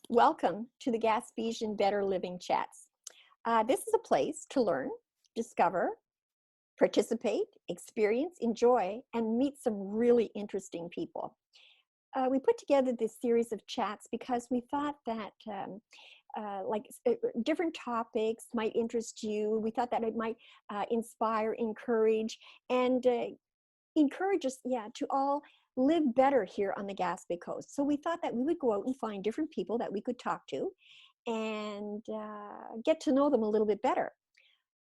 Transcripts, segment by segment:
Welcome to the Gaspesian Better Living Chats. This is a place to learn, discover, participate, experience, enjoy, and meet some really interesting people. We put together this series of chats because we thought that different topics might interest you. We thought that it might inspire, encourage, and encourage us, to all live better here on the Gaspe Coast. So we thought that we would go out and find different people that we could talk to and get to know them a little bit better.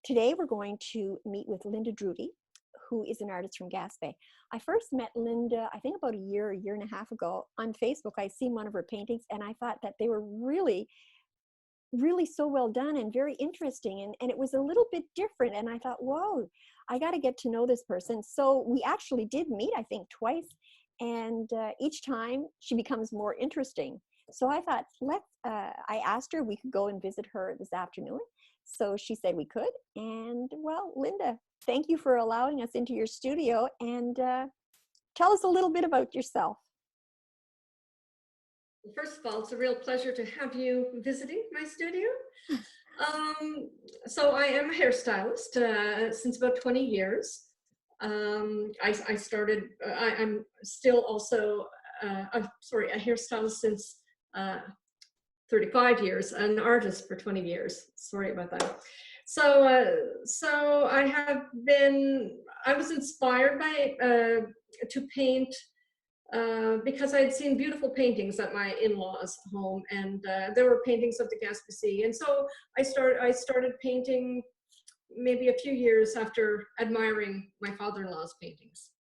Today we're going to meet with Linda Drody, who is an artist from Gaspe. I first met Linda, I think about a year and a half ago on Facebook. I seen one of her paintings and I thought that they were really so well done and very interesting, and it was a little bit different, and I thought, whoa, I got to get to know this person. So we actually did meet, I think, twice, and each time she becomes more interesting. So I thought, I asked her if we could go and visit her this afternoon. So she said we could, and well, Linda, thank you for allowing us into your studio, and tell us a little bit about yourself. First of all, it's a real pleasure to have you visiting my studio. So I am a hairstylist since about 20 years. I'm still also, a hairstylist since 35 years, an artist for 20 years. Sorry about that. So I was inspired by, to paint because I had seen beautiful paintings at my in-laws' home, and there were paintings of the Gaspesian. And so I started painting maybe a few years after admiring my father-in-law's paintings.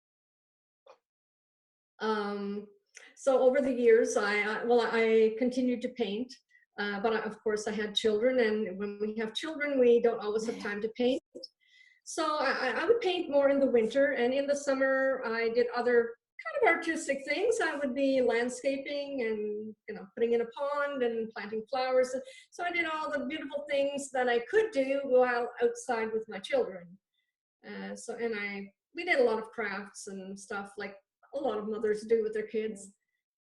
So over the years, I continued to paint, but of course I had children, and when we have children, we don't always have time to paint. So I would paint more in the winter, and in the summer I did other kind of artistic things. I would be landscaping and putting in a pond and planting flowers. So I did all the beautiful things that I could do while outside with my children. We did a lot of crafts and stuff like a lot of mothers do with their kids.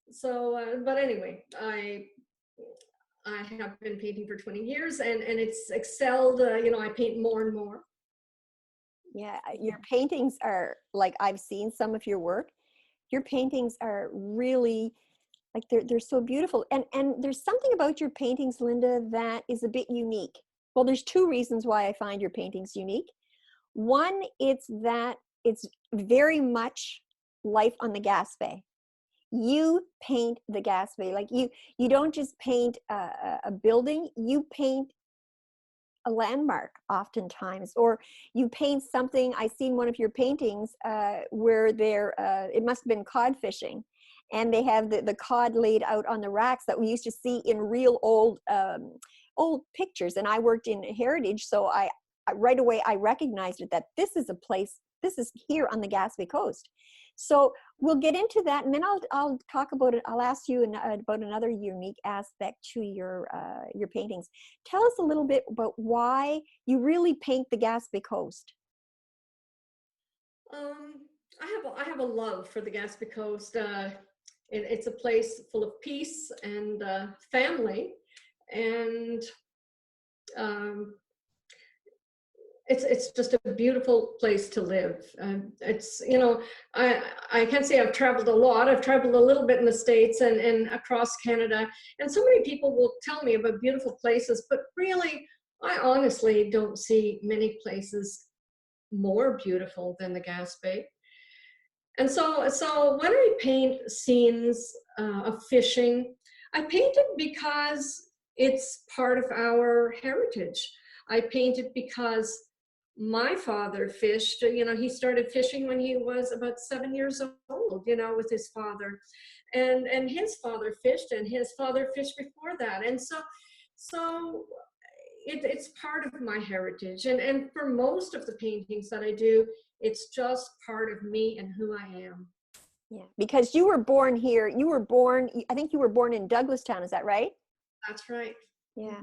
So, but anyway, I have been painting for 20 years, and it's excelled. I paint more and more. Yeah, your paintings are, like, I've seen some of your work. Your paintings are really, like, they're so beautiful. And there's something about your paintings, Linda, that is a bit unique. Well, there's two reasons why I find your paintings unique. One, it's that it's very much life on the Gaspe. You paint the Gaspe. Like, you don't just paint a building, you paint a landmark oftentimes, or you paint something. I seen one of your paintings where it must have been cod fishing, and they have the cod laid out on the racks that we used to see in real old pictures. And I worked in heritage, so I right away I recognized it, that this is a place, this is here on the Gaspe Coast. So we'll get into that, and then I'll talk about it. I'll ask you about another unique aspect to your paintings. Tell us a little bit about why you really paint the Gaspe Coast. I have a love for the Gaspe Coast. It's a place full of peace and family, and it's just a beautiful place to live. It's, I can't say I've traveled a lot. I've traveled a little bit in the States and across Canada, and so many people will tell me about beautiful places, but really, I honestly don't see many places more beautiful than the Gaspe. And so when I paint scenes of fishing, I paint it because it's part of our heritage. I paint it because my father fished. He started fishing when he was about 7 years old, with his father, and his father fished, and his father fished before that. And so it's part of my heritage. And for most of the paintings that I do, it's just part of me and who I am. Yeah, because you were born here. You were born, I think you were born in Douglastown, is that right? That's right. Yeah.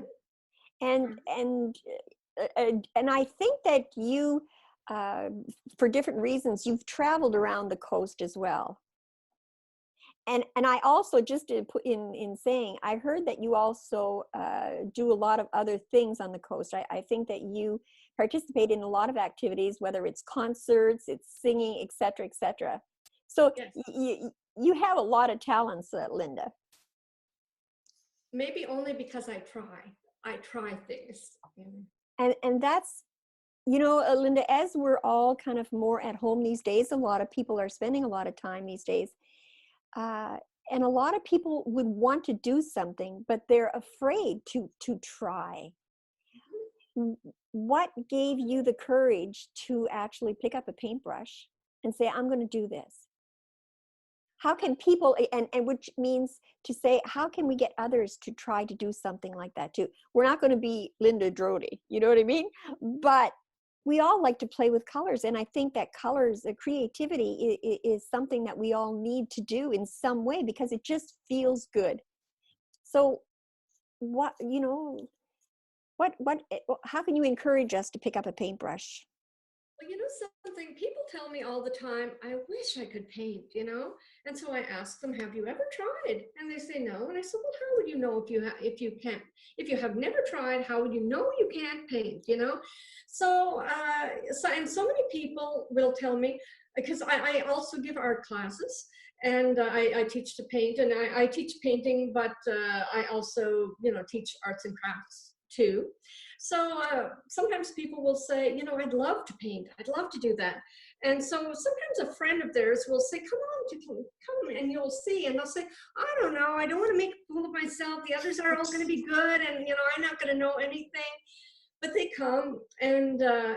Mhm. And I think that you, uh, for different reasons, you've traveled around the coast as well. And I also, just to put in saying, I heard that you also do a lot of other things on the coast. I think that you participate in a lot of activities, whether it's concerts, it's singing, et cetera, et cetera. So Yes. you have a lot of talents, Linda. Maybe only because I try things. And that's, you know, Linda, as we're all kind of more at home these days, a lot of people are spending a lot of time these days. Uh, and a lot of people would want to do something, but they're afraid to try. What gave you the courage to actually pick up a paintbrush and say, I'm going to do this? How can people, and which means to say, how can we get others to try to do something like that too? We're not going to be Linda Drody, you know what I mean? But we all like to play with colors. And I think that colors, creativity is something that we all need to do in some way because it just feels good. So what, you know, how can you encourage us to pick up a paintbrush? Well, you know something, people tell me all the time, I wish I could paint, you know? And so I ask them, have you ever tried? And they say no. And I said, well, how would you know if you can't, if you have never tried, how would you know you can't paint, you know? And so many people will tell me, because I also give art classes, and I teach to paint, and I teach painting, but I also, you know, teach arts and crafts too. So sometimes people will say, you know, I'd love to paint. I'd love to do that. And so sometimes a friend of theirs will say, come on, come and you'll see. And they'll say, I don't know. I don't want to make a fool of myself. The others are all going to be good. And, you know, I'm not going to know anything. But they come and I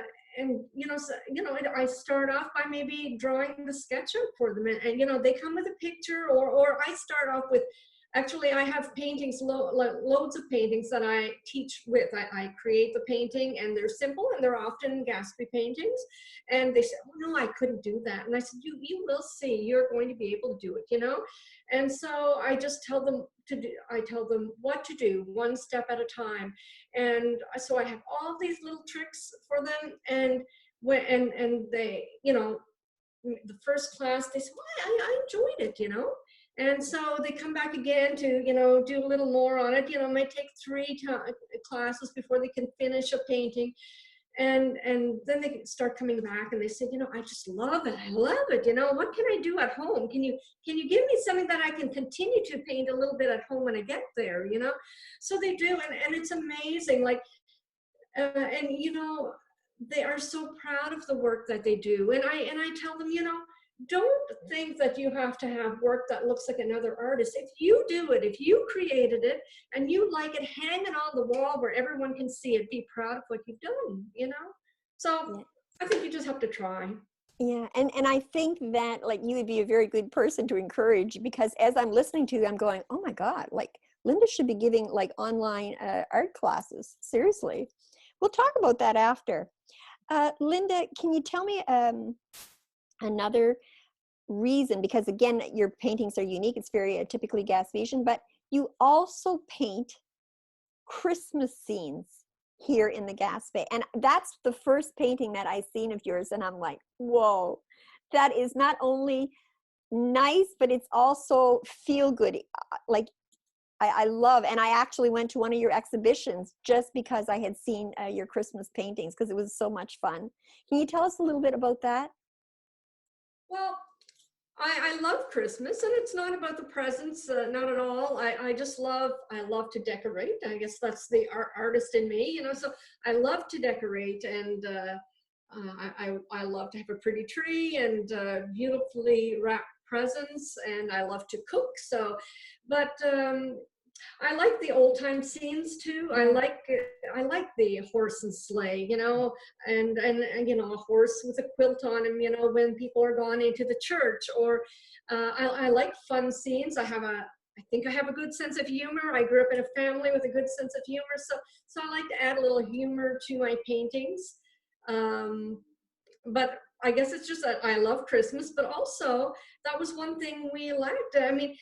start off by maybe drawing the sketchup for them. And you know, they come with a picture, or I start off with, actually, I have paintings, loads of paintings that I teach with. I create the painting, and they're simple, and they're often Gaspe paintings. And they say, oh, no, I couldn't do that. And I said, you will see. You're going to be able to do it, you know? And so I just tell them I tell them what to do, one step at a time. And so I have all these little tricks for them. And they, you know, the first class, they said, well, I enjoyed it, you know? And so they come back again to, you know, do a little more on it. You know, it might take 3 classes before they can finish a painting. And then they start coming back and they say, you know, I just love it. I love it. You know, what can I do at home? Can you give me something that I can continue to paint a little bit at home when I get there, you know? So they do. And it's amazing. Like, and you know, they are so proud of the work that they do. And I tell them, you know, don't think that you have to have work that looks like another artist. If you do it, if you created it and you like it, hang it on the wall where everyone can see it, be proud of what you've done, you know? So Yeah. I think you just have to try. Yeah, and I think that like you would be a very good person to encourage, because as I'm listening to you, I'm going, oh my God, like Linda should be giving like online art classes. Seriously. We'll talk about that after. Linda, can you tell me another reason, because again, your paintings are unique. It's very typically Gaspesian, but you also paint Christmas scenes here in the Gaspe. And that's the first painting that I seen of yours. And I'm like, whoa, that is not only nice, but it's also feel good. Like I love, and I actually went to one of your exhibitions just because I had seen your Christmas paintings, because it was so much fun. Can you tell us a little bit about that? Well, I love Christmas, and it's not about the presents, not at all. I love to decorate. I guess that's the artist in me, you know. So I love to decorate, and I love to have a pretty tree and beautifully wrapped presents, and I love to cook. So, but I like the old time scenes too. I like the horse and sleigh, you know, and you know, a horse with a quilt on him, you know, when people are gone into the church. Or I like fun scenes. I have I think I have a good sense of humor. I grew up in a family with a good sense of humor, so I like to add a little humor to my paintings. But I guess it's just that I love Christmas, but also that was one thing we lacked. I mean,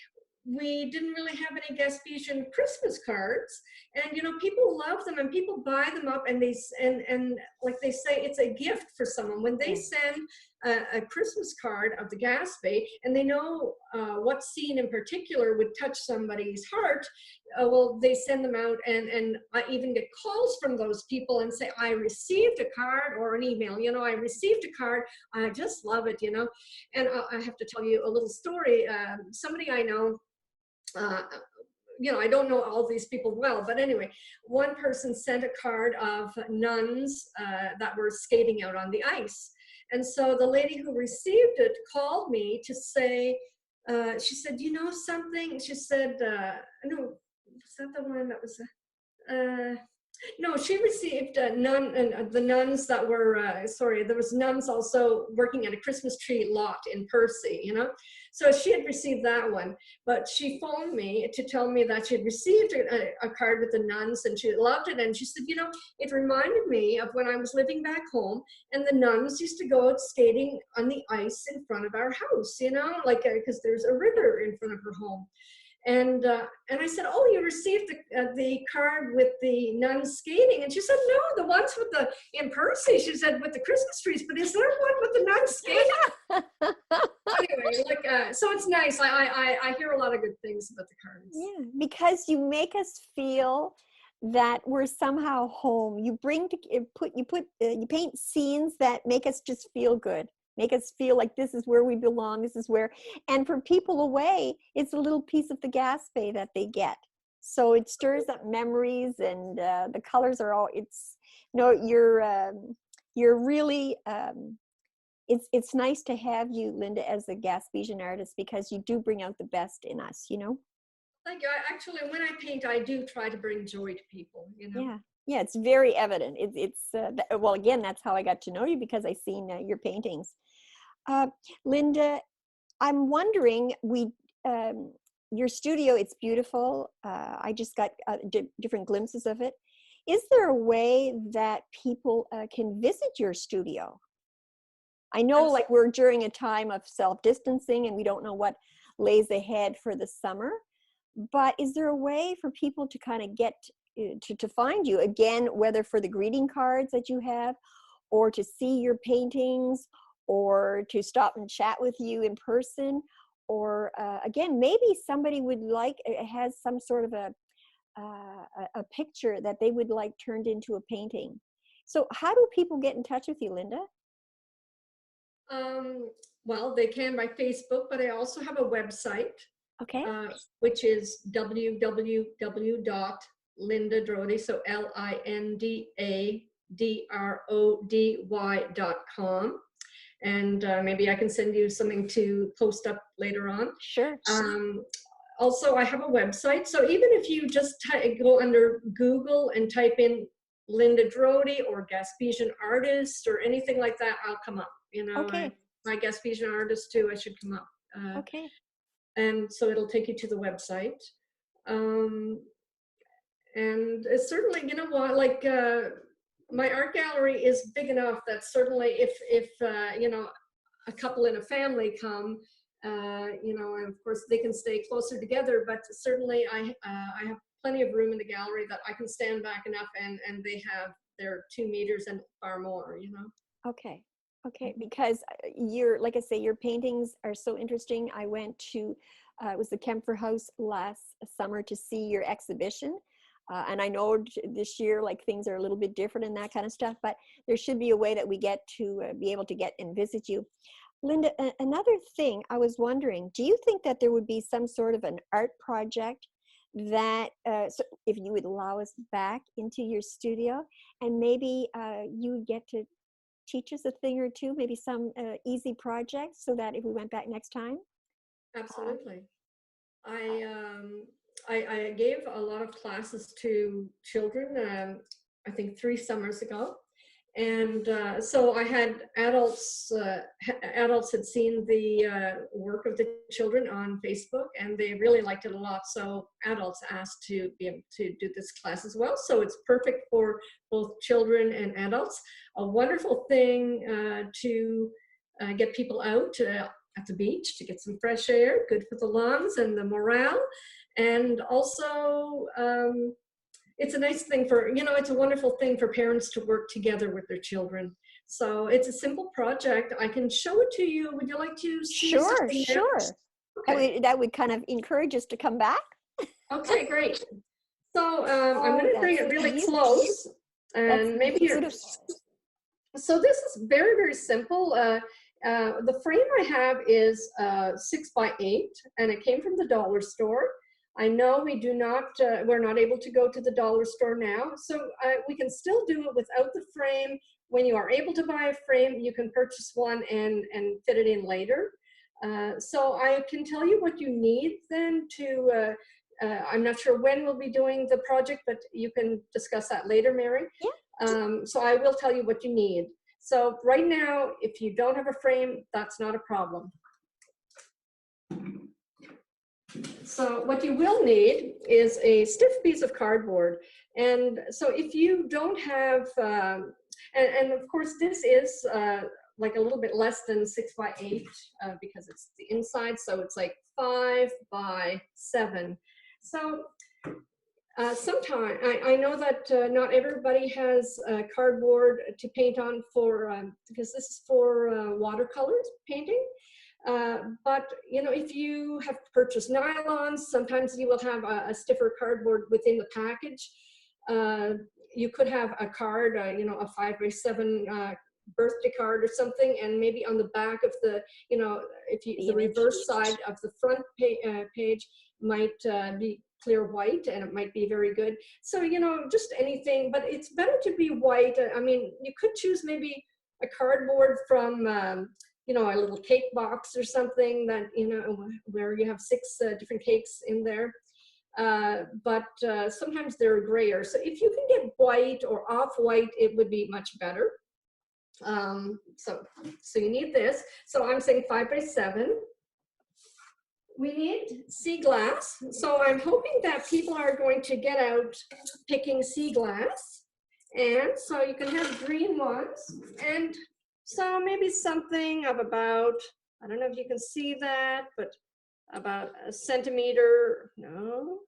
we didn't really have any Gaspesian Christmas cards, and people love them and people buy them up, and and like they say, it's a gift for someone when they Yeah. send a Christmas card of the Gaspe, and they know what scene in particular would touch somebody's heart. Well, they send them out, and I even get calls from those people and say, I received a card, or an email, I received a card, I just love it, and I have to tell you a little story. Somebody I know, uh, I don't know all these people well, but anyway, one person sent a card of nuns that were skating out on the ice. And so the lady who received it called me to say, she said, you know something? She said, no, was that the one that was, no, she received the nuns that were, sorry, there was nuns also working at a Christmas tree lot in Percy, So she had received that one, but she phoned me to tell me that she had received a card with the nuns and she loved it. And she said, it reminded me of when I was living back home and the nuns used to go out skating on the ice in front of our house, like, because there's a river in front of her home. And I said, oh, you received the card with the nuns skating? And she said, no, the ones with in Percy, she said, with the Christmas trees, but is there one with the nuns skating? Anyway, so it's nice. I hear a lot of good things about the cards. Yeah, because you make us feel that we're somehow home. You you paint scenes that make us just feel good. Make us feel like this is where we belong. This is where, and for people away, it's a little piece of the Gaspe that they get. So it stirs up memories, and the colors are all. You're really. It's nice to have you, Linda, as a Gaspesian artist, because you do bring out the best in us. Thank you. Actually, when I paint, I do try to bring joy to people. Yeah, it's very evident. Well, again, that's how I got to know you, because I seen your paintings. Linda, I'm wondering, your studio, it's beautiful. I just got different glimpses of it. Is there a way that people can visit your studio? I know, like, we're during a time of self-distancing and we don't know what lays ahead for the summer, but is there a way for people to kind of get to find you again, whether for the greeting cards that you have, or to see your paintings, or to stop and chat with you in person, or again, maybe somebody would has some sort of a picture that they would like turned into a painting. So how do people get in touch with you, Linda? Well, they can by Facebook, but I also have a website, Okay. which is www.lindadrody, so LINDADRODY.com. And maybe I can send you something to post up later on. Sure. Also, I have a website. So even if you just go under Google and type in Linda Drody or Gaspesian artist or anything like that, I'll come up. Okay. My Gaspesian artist too, I should come up. Okay. And so it'll take you to the website. And it's certainly, like my art gallery is big enough that certainly if a couple in a family come, and of course they can stay closer together, but certainly I have plenty of room in the gallery that I can stand back enough, and they have their 2 meters and far more, Okay. Okay, because like I say, your paintings are so interesting. I went to, it was the Kempfer House last summer to see your exhibition. And I know this year, like, things are a little bit different and that kind of stuff, but there should be a way that we get to be able to get and visit you. Linda, another thing I was wondering, do you think that there would be some sort of an art project that, so if you would allow us back into your studio, and maybe you would get to teach us a thing or two, maybe some easy projects, so that if we went back next time? Absolutely. I gave a lot of classes to children, I think 3 summers ago, And so I had adults had seen the work of the children on Facebook, and they really liked it a lot. So adults asked to be able to do this class as well. So it's perfect for both children and adults. A wonderful thing to get people out at the beach to get some fresh air, good for the lungs and the morale. And also, it's a nice thing for, it's a wonderful thing for parents to work together with their children. So it's a simple project. I can show it to you. Would you like to see Sure, something there? sure. Okay. That would kind of encourage us to come back. Okay, great. So I'm Oh, going to bring that's it really beautiful. close, That's and maybe you're. beautiful. So this is very, very simple. The frame I have is 6x8, and it came from the dollar store. I know we're not able to go to the dollar store now, so we can still do it without the frame. When you are able to buy a frame, you can purchase one and fit it in later. So I can tell you what you need then to, I'm not sure when we'll be doing the project, but you can discuss that later, Mary. Yeah. So I will tell you what you need. So right now, if you don't have a frame, that's not a problem. So what you will need is a stiff piece of cardboard. And so if you don't have, and of course this is like a little bit less than 6x8 because it's the inside, so it's like 5x7. So sometimes I know that not everybody has cardboard to paint on for, because this is for watercolors painting. But if you have purchased nylons, sometimes you will have a stiffer cardboard within the package. You could have a card, a 5x7 birthday card or something, and maybe on the back of the, the reverse side of the front page might be clear white, and it might be very good. So just anything, but it's better to be white. I mean, you could choose maybe a cardboard from a little cake box or something that, where you have 6 different cakes in there. But sometimes they're grayer. So if you can get white or off-white, it would be much better. So you need this. So I'm saying 5x7. We need sea glass. So I'm hoping that people are going to get out picking sea glass. And so you can have green ones. And so maybe something of about, I don't know if you can see that, but about a centimeter, no,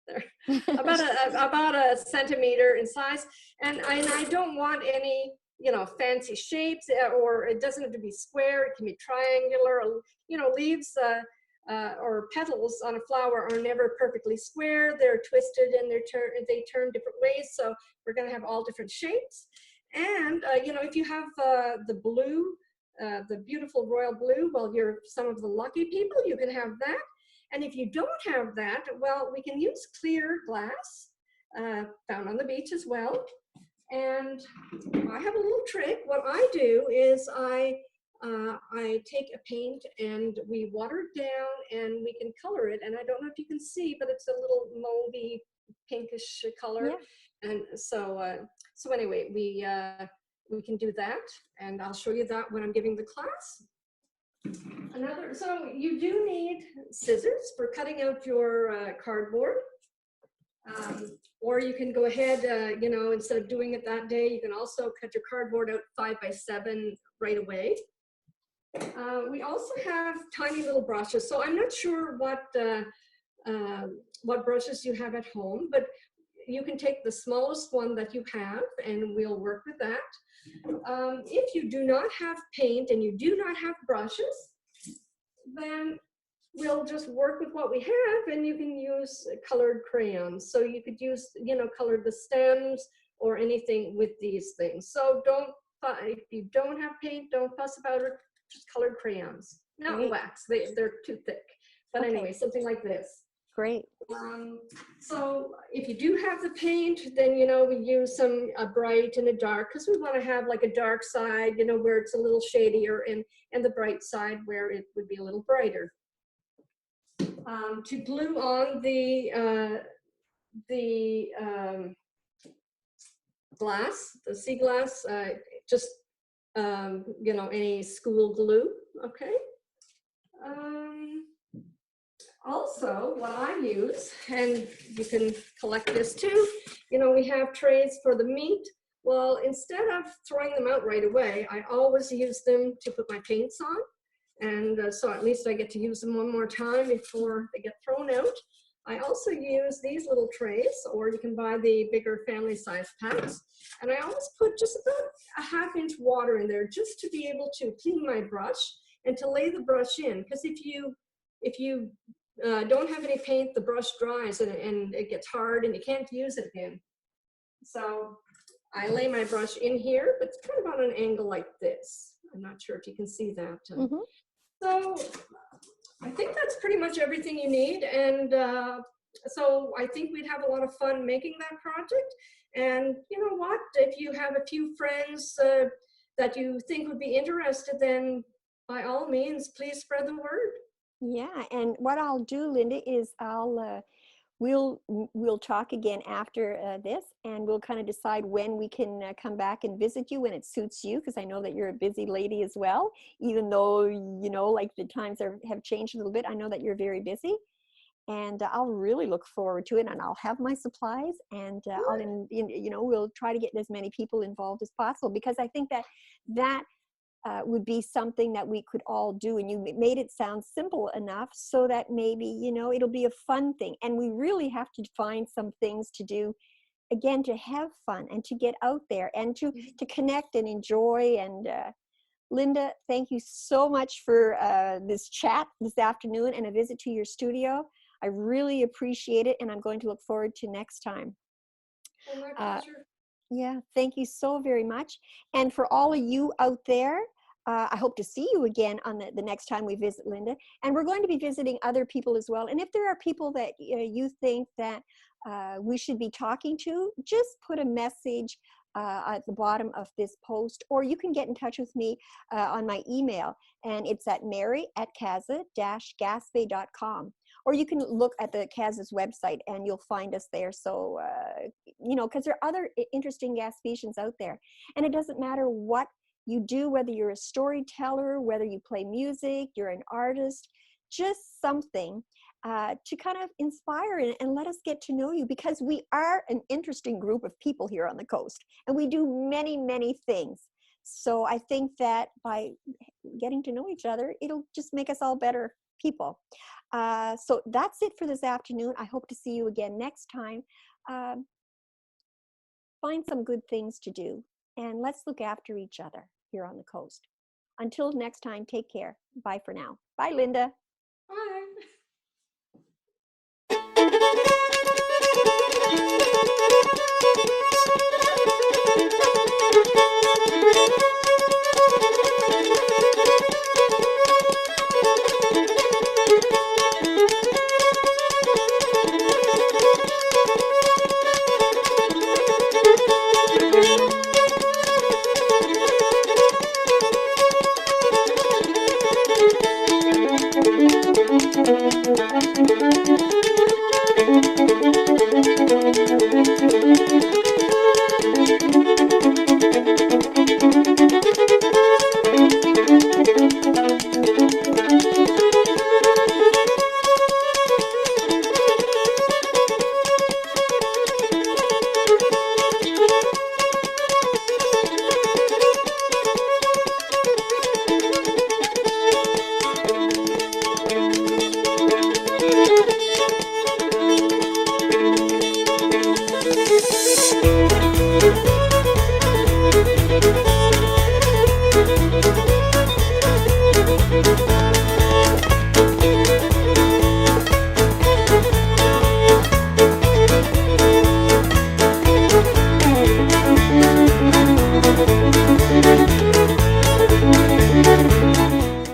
there, about a centimeter in size. And I don't want any, fancy shapes, or it doesn't have to be square. It can be triangular. Leaves or petals on a flower are never perfectly square. They're twisted and they turn different ways. So we're going to have all different shapes. And, if you have the blue, the beautiful royal blue, well, you're some of the lucky people, you can have that. And if you don't have that, well, we can use clear glass found on the beach as well. And I have a little trick. What I do is I take a paint and we water it down and we can color it. And I don't know if you can see, but it's a little mauvey pinkish color. Yeah. And so, so anyway, we can do that, and I'll show you that when I'm giving the class. So you do need scissors for cutting out your cardboard. Or you can go ahead, instead of doing it that day, you can also cut your cardboard out 5x7 right away. We also have tiny little brushes. So I'm not sure what brushes you have at home, but you can take the smallest one that you have and we'll work with that. If you do not have paint and you do not have brushes, then we'll just work with what we have, and you can use colored crayons. So you could use, color the stems or anything with these things. So if you don't have paint, don't fuss about it, just colored crayons. Not wax, they're too thick. But anyway, something like this. Great. So if you do have the paint, then, we use some bright and a dark, because we want to have like a dark side, where it's a little shadier, and the bright side where it would be a little brighter. To glue on the glass, the sea glass, just, any school glue, okay? Um, Also, what I use, and you can collect this too, we have trays for the meat. Well, instead of throwing them out right away, I always use them to put my paints on. And so at least I get to use them one more time before they get thrown out. I also use these little trays, or you can buy the bigger family size packs. And I always put just about a ½ inch water in there just to be able to clean my brush and to lay the brush in. Because if you don't have any paint, the brush dries and it gets hard and you can't use it again. So I lay my brush in here, but it's kind of on an angle like this. I'm not sure if you can see that. So I think that's pretty much everything you need. And so I think we'd have a lot of fun making that project. And you know what, if you have a few friends that you think would be interested, then by all means, please spread the word. Yeah, and what I'll do, Linda, is we'll talk again after this, and we'll kind of decide when we can come back and visit you when it suits you, because I know that you're a busy lady as well. Even though like the times have changed a little bit, I know that you're very busy, and I'll really look forward to it. And I'll have my supplies, and we'll try to get as many people involved as possible, because I think that would be something that we could all do. And you made it sound simple enough so that maybe, it'll be a fun thing. And we really have to find some things to do, again, to have fun and to get out there and to connect and enjoy. And Linda, thank you so much for this chat this afternoon and a visit to your studio. I really appreciate it, and I'm going to look forward to next time. Oh, my pleasure. Yeah, thank you so very much. And for all of you out there, I hope to see you again on the next time we visit Linda. And we're going to be visiting other people as well. And if there are people that you think that we should be talking to, just put a message at the bottom of this post, or you can get in touch with me on my email. And it's at mary@casa-gaspe.com. Or you can look at the CASA's website and you'll find us there. So, because there are other interesting Gaspesians out there. And it doesn't matter what you do, whether you're a storyteller, whether you play music, you're an artist, just something to kind of inspire and let us get to know you, because we are an interesting group of people here on the coast, and we do many, many things. So I think that by getting to know each other, it'll just make us all better people. So that's it for this afternoon. I hope to see you again next time. Find some good things to do, and let's look after each other here on the coast. Until next time, take care. Bye for now. Bye, Linda.